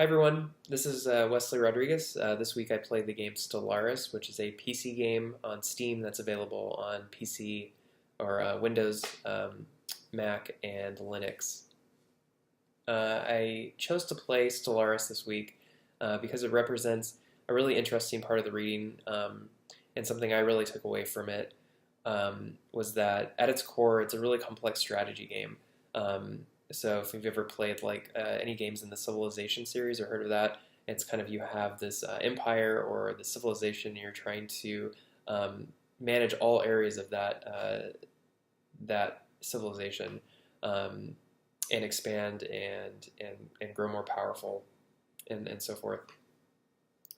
Hi everyone, this is Wesley Rodriguez. This week I played the game Stellaris, which is a PC game on Steam that's available on PC or Windows, Mac, and Linux. I chose to play Stellaris this week because it represents a really interesting part of the reading, and something I really took away from it was that at its core, it's a really complex strategy game. So if you've ever played any games in the Civilization series or heard of that, it's kind of you have this empire or the civilization, and you're trying to manage all areas of that civilization and expand and grow more powerful and so forth.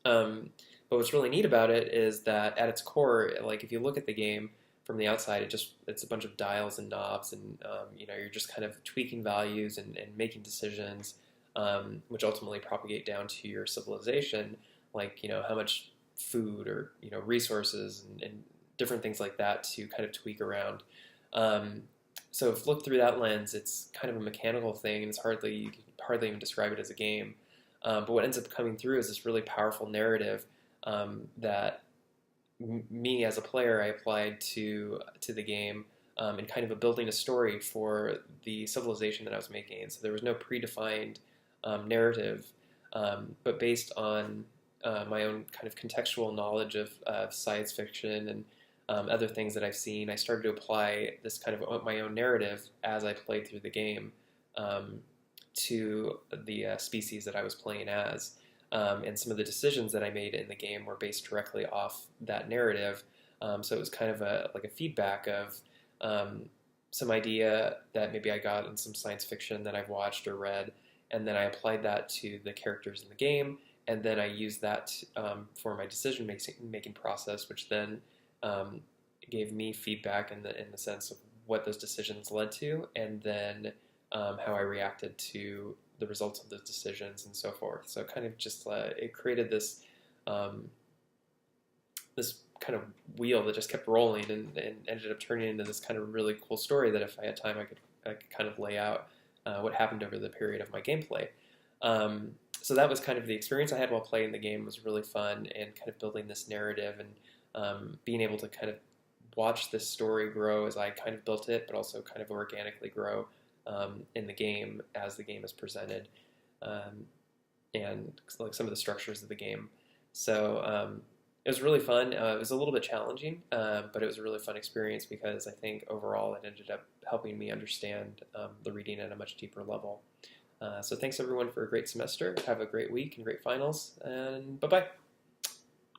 But what's really neat about it is that at its core, like if you look at the game from the outside, it's a bunch of dials and knobs, and you're just kind of tweaking values and making decisions, which ultimately propagate down to your civilization, like how much food or resources and different things like that to kind of tweak around. So if looked through that lens, it's kind of a mechanical thing, and you can hardly even describe it as a game. But what ends up coming through is this really powerful narrative that me as a player I applied to the game, and kind of building a story for the civilization that I was making. And so there was no predefined narrative, but based on my own kind of contextual knowledge of science fiction and other things that I've seen, I started to apply this kind of my own narrative as I played through the game to the species that I was playing as. And some of the decisions that I made in the game were based directly off that narrative. So it was kind of like a feedback of some idea that maybe I got in some science fiction that I've watched or read, and then I applied that to the characters in the game, and then I used that for my decision-making process, which then gave me feedback in the sense of what those decisions led to, and then how I reacted to the results of those decisions and so forth. So kind of just it created this this kind of wheel that just kept rolling and ended up turning into this kind of really cool story that if I had time I could kind of lay out what happened over the period of my gameplay. So that was kind of the experience I had while playing the game. It was really fun, and kind of building this narrative and being able to kind of watch this story grow as I kind of built it, but also kind of organically grow in the game as the game is presented, and like some of the structures of the game. So it was really fun. It was a little bit challenging, but it was a really fun experience because I think overall it ended up helping me understand the reading at a much deeper level. So thanks everyone for a great semester. Have a great week and great finals, and bye-bye.